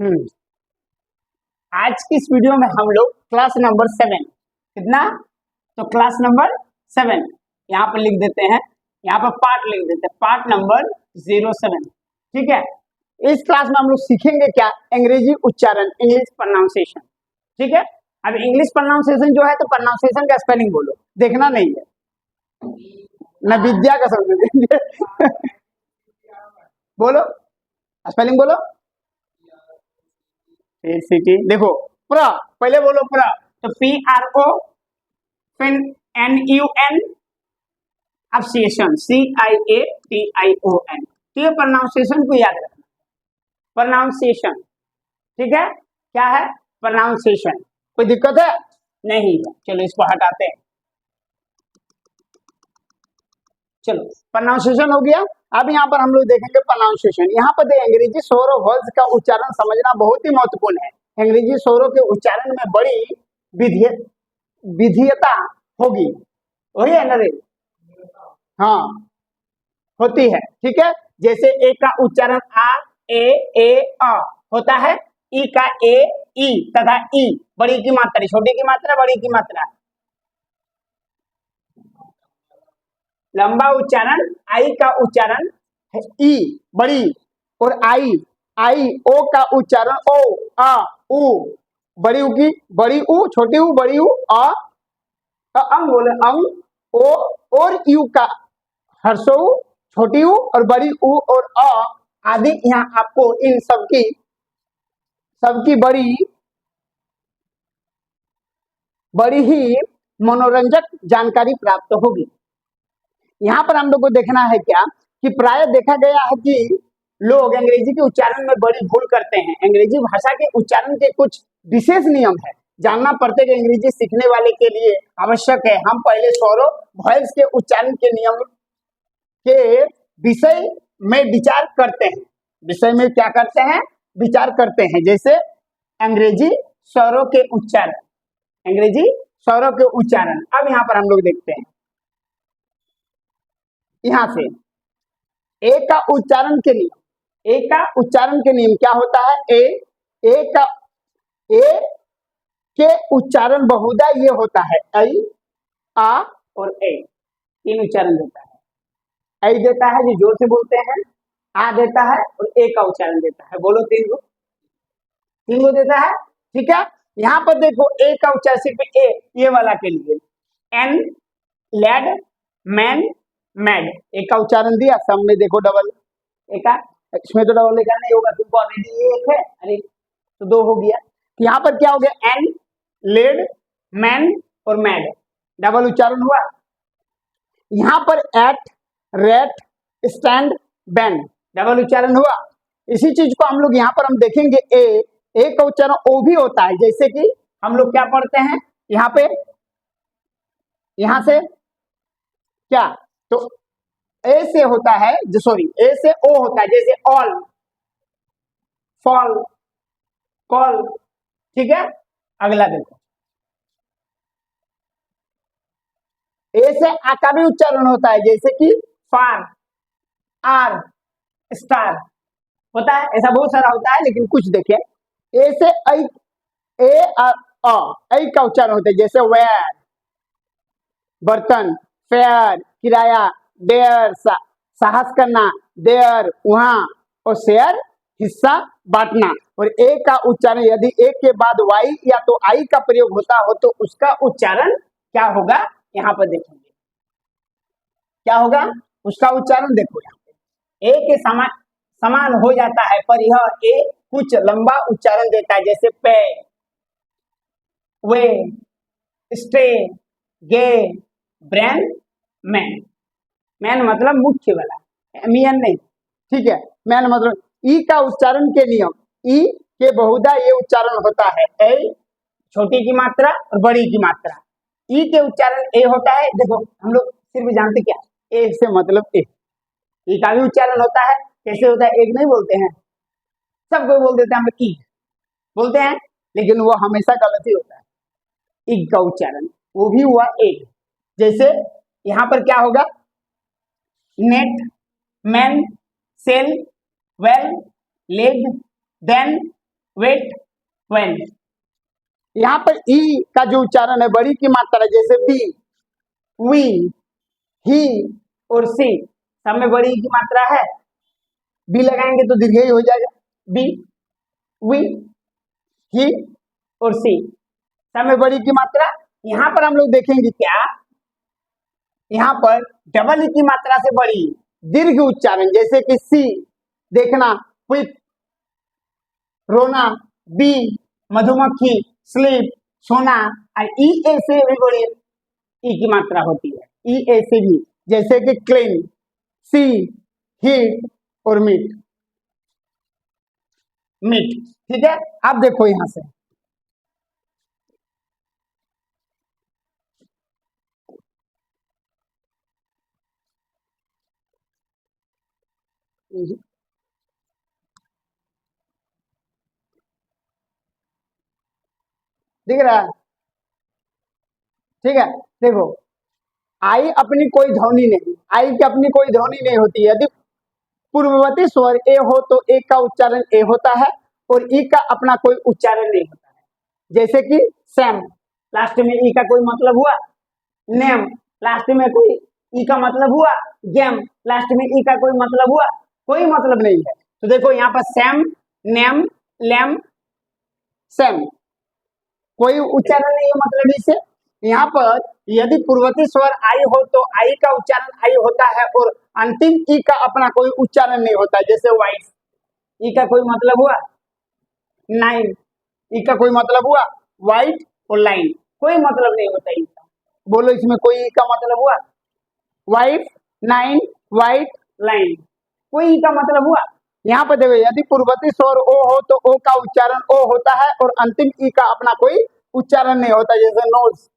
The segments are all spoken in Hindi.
हम्म आज की इस वीडियो में हम लोग क्लास नंबर 7 कितना, तो क्लास नंबर 7 यहाँ पर लिख देते हैं, यहाँ पर पार्ट लिख देते हैं, पार्ट नंबर 07। ठीक है, इस क्लास में हम लोग सीखेंगे क्या, अंग्रेजी उच्चारण, इंग्लिश प्रोनाउंसिएशन। ठीक है, अब इंग्लिश प्रोनाउंसिएशन जो है तो प्रोनाउंसिएशन का स्पेलिंग बोलो, देखना नहीं है ना, विद्या का समझ बोलो स्पेलिंग बोलो। सिटी देखो, पूरा पहले बोलो पूरा, तो PRO, फिर NUN, अब CIATION। तो ये प्रोनाउंसिएशन को याद रखना, प्रोनाउंसिएशन। ठीक है, क्या है प्रोनाउंसिएशन, कोई दिक्कत है नहीं है। चलो इसको हटाते हैं, चलो प्रोनाउंसिएशन हो गया। अब यहाँ पर हम लोग देखेंगे प्रोनाउंसिएशन। यहाँ पर अंग्रेजी स्वरों वर्ड्स का उच्चारण समझना बहुत ही महत्वपूर्ण है। अंग्रेजी स्वरों के उच्चारण में बड़ी विधियता होगी, वही है ना रे, हाँ होती है। ठीक है, जैसे ए का उच्चारण आ ए अ होता है, ई का ए ई तथा ई, बड़ी की मात्रा, छोटी की मात्रा, बड़ी की मात्रा। लंबा उच्चारण आई का उच्चारण है ई बड़ी, और आई आई ओ का उच्चारण ओ आ उ, बड़ी उ की बड़ी उ, छोटी उ बड़ी उ, अ अंग बोले अंग, ओ और यू का हर्षो छोटी उ और बड़ी उ और अ आदि। यहाँ आपको इन सबकी बड़ी ही मनोरंजक जानकारी प्राप्त होगी। यहाँ पर हम लोग को देखना है क्या कि प्राय देखा गया है कि लोग अंग्रेजी के उच्चारण में बड़ी भूल करते हैं। अंग्रेजी भाषा के उच्चारण के कुछ विशेष नियम है, जानना पड़ते कि अंग्रेजी सीखने वाले के लिए आवश्यक है। हम पहले स्वरों वॉयल्स के उच्चारण के नियम के विषय में विचार करते हैं। विषय में क्या करते हैं, विचार करते हैं। जैसे अंग्रेजी स्वरों के उच्चारण, अंग्रेजी स्वरों के उच्चारण। अब यहाँ पर हम लोग देखते हैं, यहाँ से ए का उच्चारण के नियम, ए का उच्चारण के नियम क्या होता है, ए के उच्चारण बहुधा ये होता है ऐ आ और ए, तीन उच्चारण देता है। ऐ देता है जो जोर से बोलते हैं, आ देता है और ए का उच्चारण देता है। बोलो तीन गो देता है। ठीक है, यहाँ पर देखो ए का उच्चारण सिर्फ ए, ये वाला के लिए एन लेड मैन मैड, एक का उच्चारण दिया, सब में देखो डबल, एक इसमें तो डबल लिखा नहीं होगा, तुमको ऑलरेडी एक है, अरे तो दो हो गया। तो यहाँ पर क्या हो गया, एन लेड मैन और मैड, डबल उच्चारण हुआ। यहाँ पर at rate stand band, double उच्चारण हुआ। इसी चीज को हम लोग यहाँ पर हम देखेंगे, ए का उच्चारण ओ भी होता है। जैसे कि हम लोग क्या पढ़ते हैं यहाँ पे, यहाँ से क्या, तो ए से होता है, सॉरी ए से ओ होता है, जैसे ऑल फॉल कॉल। ठीक है, अगला देखो, ए से आ का भी उच्चारण होता है, जैसे कि फार आर स्टार होता है, ऐसा बहुत सारा होता है। लेकिन कुछ देखें, ए से ऐ का उच्चारण होता है, जैसे वेयर बर्तन, फेयर किराया, डेयर साहस करना, देयर वहां, और शेयर हिस्सा बांटना। और ए का उच्चारण यदि ए के बाद वाई या तो आई का प्रयोग होता हो तो उसका उच्चारण क्या होगा, यहाँ पर देखेंगे क्या होगा उसका उच्चारण। देखो यहाँ पे ए के समान हो जाता है, पर यह ए कुछ लंबा उच्चारण देता है, जैसे पे वे स्टे गे ब्रेन मैन। मैन मतलब मुख्य वाला, मियन नहीं। ठीक है, मैन मतलब ई का उच्चारण के नियम, ई के बहुधा ये उच्चारण होता है ए, छोटी की मात्रा और बड़ी की मात्रा। ई के उच्चारण ए होता है। देखो हम लोग सिर्फ जानते क्या, ए से मतलब ए, ई का भी उच्चारण होता है। कैसे होता है, एक नहीं बोलते हैं, सब कोई बोल देते हैं, हम ई बोलते हैं, लेकिन वो हमेशा गलत ही होता है। ई का उच्चारण वो भी हुआ एक। जैसे यहाँ पर क्या होगा, net men sell well leg then wet, when. यहाँ पर ई का जो उच्चारण है बड़ी की मात्रा, जैसे बी, वी, ही और सी, सब में बड़ी की मात्रा है। बी लगाएंगे तो दीर्घ हो जाएगा। बी, वी, ही और सी, सब में बड़ी की मात्रा। यहाँ पर हम लोग देखेंगे क्या, यहाँ पर डबल ई की मात्रा से बड़ी दीर्घ उच्चारण, जैसे कि सी देखना, क्विक रोना, बी मधुमक्खी, स्लीप सोना, और ई ए से भी बड़ी ई की मात्रा होती है, ई ए से भी, जैसे कि क्लीन, सी, हीट और मीट। मीट, ठीक है। अब देखो यहां से दिख रहा है, ठीक है। देखो, आई अपनी कोई ध्वनि नहीं, आई की अपनी कोई ध्वनि नहीं होती है। यदि पूर्ववर्ती स्वर ए हो तो ए का उच्चारण ए होता है और ई का अपना कोई उच्चारण नहीं होता है। जैसे कि सैम, लास्ट में ई का कोई मतलब हुआ। नेम, लास्ट में कोई ई का मतलब हुआ। गेम, लास्ट में ई का कोई मतलब हुआ, कोई मतलब नहीं है। तो देखो यहाँ पर सैम, नेम, लैम, सैम, कोई उच्चारण नहीं है मतलब इसे। यहाँ पर यदि पूर्ववर्ती स्वर आई हो तो आई का उच्चारण आई होता है और अंतिम ई का अपना कोई उच्चारण नहीं होता है। जैसे वाइफ, ई का कोई मतलब हुआ। नाइन, ई का कोई मतलब हुआ। वाइट और लाइन, कोई मतलब नहीं होता ई का। बोलो इसमें कोई ई का मतलब हुआ। वाइफ, नाइन, वाइट, लाइन, कोई ई का मतलब हुआ। यहाँ पर देखो, यदि पूर्ववर्ती स्वर ओ हो तो ओ का उच्चारण ओ होता है और अंतिम ई का अपना कोई उच्चारण नहीं होता। जैसे नोज,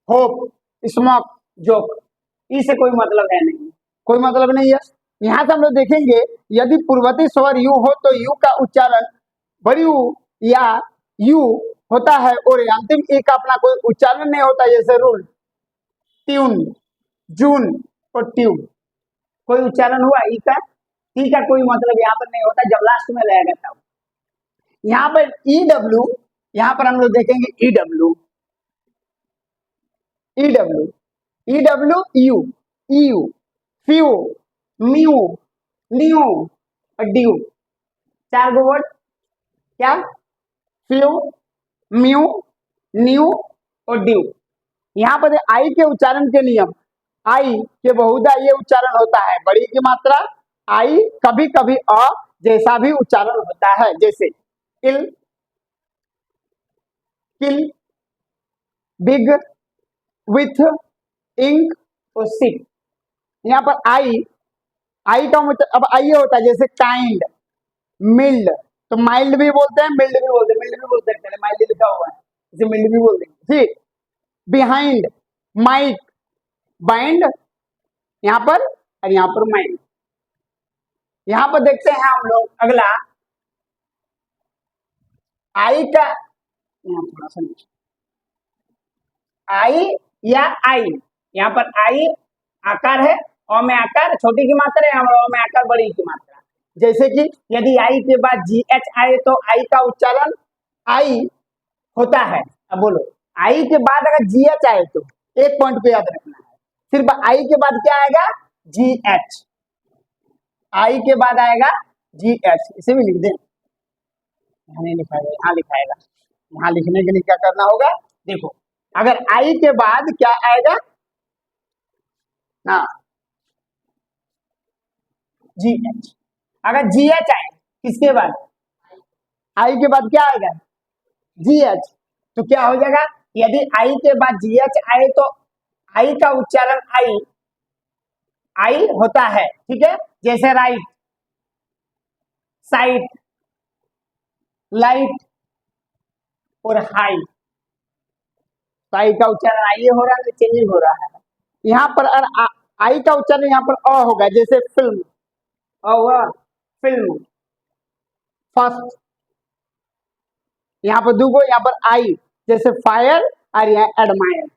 होप, स्मोक, जोक, ई से कोई मतलब है नहीं, कोई मतलब नहीं है। यहाँ से हम लोग देखेंगे, यदि पूर्ववर्ती स्वर यू हो तो यू का उच्चारण बड़ी यू या यू होता है और अंतिम ई का अपना कोई उच्चारण नहीं होता। जैसे रूल, ट्यून, जून और ट्यूब, कोई उच्चारण हुआ ई का। ई का कोई मतलब यहाँ पर नहीं होता, जब लास्ट में रहेगा तब। यहाँ पर ई डब्ल्यू, यहाँ पर हम लोग देखेंगे E W, E W, E W, you, you, few, mu, new और ड्यू, चार गो वर्ड क्या, फ्यू, म्यू, न्यू और ड्यू। यहाँ पर आई के उच्चारण के नियम, आई के बहुधा ये उच्चारण होता है बड़ी की मात्रा, आई कभी कभी अ जैसा भी उच्चारण होता है। जैसे इल, किल, बिग, विथ, इंक और सिक। यहाँ पर आई का मतलब अब आई होता है, जैसे काइंड, मिल्ड, तो माइल्ड भी बोलते हैं, मिल्ड भी बोलते हैं, मिल्ड भी बोल सकते हैं, माइल्ड लिखा हुआ है इसे मिल्ड भी बोल देंगे, ठीक। बिहाइंड, माइक, बाइंड, यहाँ पर और यहाँ पर माइंड। यहाँ पर देखते हैं हम लोग अगला, आई का, यहाँ थोड़ा सा आई या आई, यहाँ पर आई आकार है, अ में आकार छोटी की मात्रा है, अ में आकार बड़ी की मात्रा। जैसे कि यदि आई के बाद जी एच आए तो आई का उच्चारण आई होता है। अब बोलो, आई के बाद अगर जी एच आए तो एक पॉइंट पे याद रखना है, सिर्फ आई के बाद क्या आएगा, जी एच, आई के बाद आएगा जी एच, इसे भी लिख दे, यहाँ नहीं लिखाएगा, यहाँ लिखाएगा। यहाँ लिखने के लिए क्या करना होगा, देखो अगर आई के बाद क्या आएगा, हाँ जी एच, अगर जी एच आए किसके बाद, आई के बाद क्या आएगा, जी एच, तो क्या हो जाएगा, यदि आई के बाद जी एच आए तो आई का उच्चारण आई आई होता है, ठीक है। जैसे राइट, साइट, लाइट और हाई, तो आई का उच्चारण आई हो रहा है, चेंजिंग हो रहा है। यहाँ पर आई का उच्चारण यहाँ पर अ होगा, जैसे फिल्म, और फिल्म, फर्स्ट, यहाँ पर दूगो, यहाँ पर आई, जैसे फायर और यहाँ एडमायर,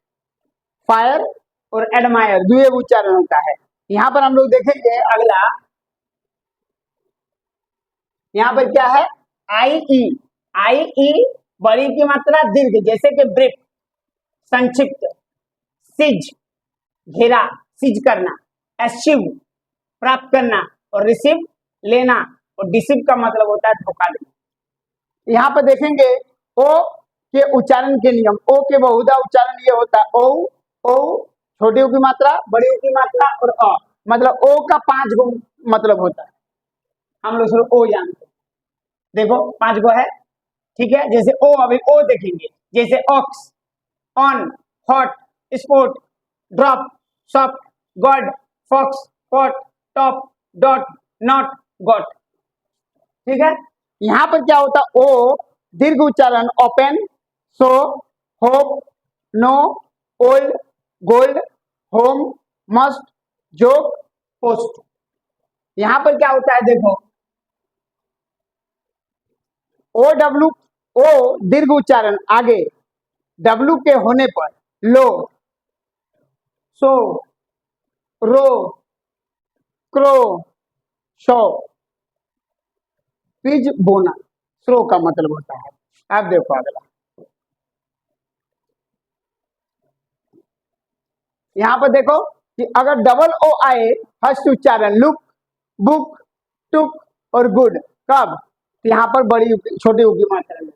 फायर और एडमायर दुए उच्चारण होता है। यहाँ पर हम लोग देखेंगे अगला, यहाँ पर क्या है, आई ई, आई ई बड़ी की मात्रा दीर्घ, जैसे कि ब्रीफ संक्षिप्त, सिज घेरा सिज करना, अचीव प्राप्त करना, और रिसीव लेना, और डिसीव का मतलब होता है धोखा देना। यहाँ पर देखेंगे ओ के उच्चारण के नियम। ओ के बहुधा उच्चारण ये होता है ओ ओ, छोटी ओ की मात्रा, बड़ी ओ की मात्रा और अ, मतलब ओ का 5 गो मतलब होता है। हम लोग सिर्फ ओ जानते हैं, देखो 5 गो है, ठीक है। जैसे ओ, अभी ओ देखेंगे, जैसे ox, on, hot, sport, drop, soft, god, fox, pot, top, dot, not, got, ठीक है। यहाँ पर क्या होता है, ओ दीर्घ उच्चारण open, so, hope, no, old, gold, home, must, joke, post. यहाँ पर क्या होता है, देखो ओ डब्ल्यू, ओ दीर्घ उच्चारण आगे डब्ल्यू के होने पर लो, सो, रो, क्रो, शो, पिज, बोना, स्रो का मतलब होता है। अब देखो अगला, यहाँ पर देखो कि अगर डबल ओ आए फर्स्ट उच्चारण लुक, बुक, टुक और गुड, कब, तो यहाँ पर बड़ी छोटी ऊ की मात्रा में।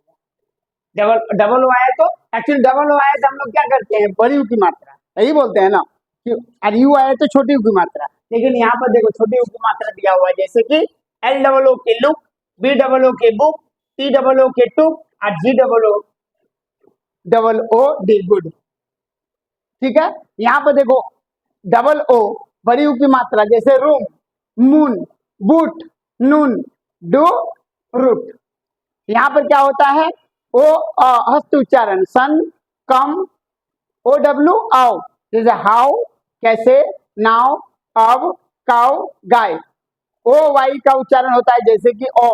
डबल डबल ओ आया तो एक्चुअली डबल ओ आया तो हम लोग क्या करते हैं, बड़ी ऊ की मात्रा यही बोलते हैं ना, कि और यू आया तो छोटी ऊ की मात्रा। लेकिन यहाँ पर देखो छोटी ऊ की मात्रा दिया हुआ है, जैसे कि एल डबल ओ के लुक, बी डबल ओ के बुक, टी डबल ओ के टुक और जी डबल ओ डी गुड, ठीक है। यहाँ पर देखो डबल ओ बड़ी ऊ की मात्रा, जैसे room, moon, boot, noon, do, root. यहाँ पर क्या होता है, ओ हस्त उच्चारण सन, कम, ओ डब्ल्यू आओ, जैसे हाउ, कैसे, नाउ, अब, काउ, गाय। ओ वाई का उच्चारण होता है जैसे कि ओ,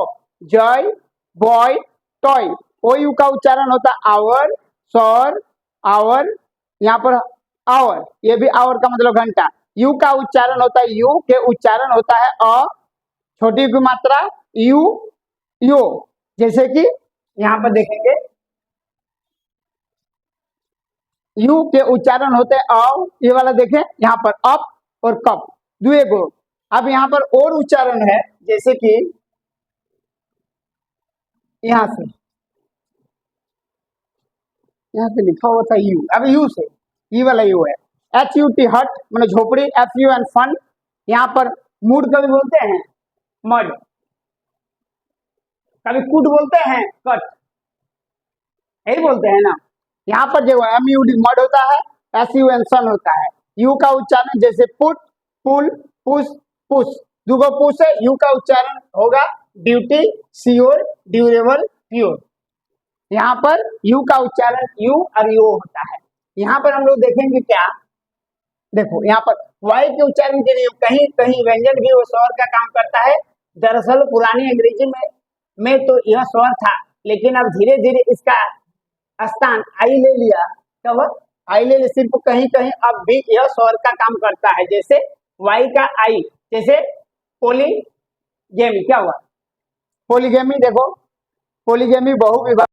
joy, boy, toy. O U का उच्चारण होता है आवर, सौर, आवर, यहाँ पर आवर, ये भी आवर का मतलब घंटा। यू का उच्चारण होता है, यू के उच्चारण होता है अ, छोटी की मात्रा यू, यो, जैसे कि यहाँ पर देखेंगे यू के उच्चारण होते हैं अ, ये वाला देखें यहाँ पर अप और कप दुए गो। अब यहाँ पर और उच्चारण है, जैसे कि यहाँ से, यहाँ पे लिखा हुआ था यू, अब यू से, ये वाला यू है, एच यू टी हट मतलब झोपड़ी, एफ यू एन फन, यहाँ पर मूड कभी बोलते हैं मड, कभी कुड बोलते हैं कट, यही बोलते हैं ना। यहाँ पर जो एम यू डी मड होता है, एस यू एन सन होता है। यू का उच्चारण जैसे पुट, पुल, पुश, पुश, दुगो पुश है, यू का उच्चारण होगा ड्यूटी, श्योर, ड्यूरेबल, प्योर। यहाँ पर यू का उच्चारण यू और यो होता है। यहाँ पर हम लोग देखेंगे क्या, देखो यहाँ पर वाई के उच्चारण के लिए कहीं कहीं व्यंजन भी वो स्वर का काम करता है। दरअसल पुरानी अंग्रेजी में तो यह स्वर था, लेकिन अब धीरे धीरे इसका स्थान आई ले लिया, कब आई ले लिया, सिर्फ कहीं कहीं अब भी यह स्वर का काम करता है, जैसे वाई का आई, जैसे पोलीगेमी, क्या हुआ पोलीगेमी, देखो पोलीगेमी बहुविवाह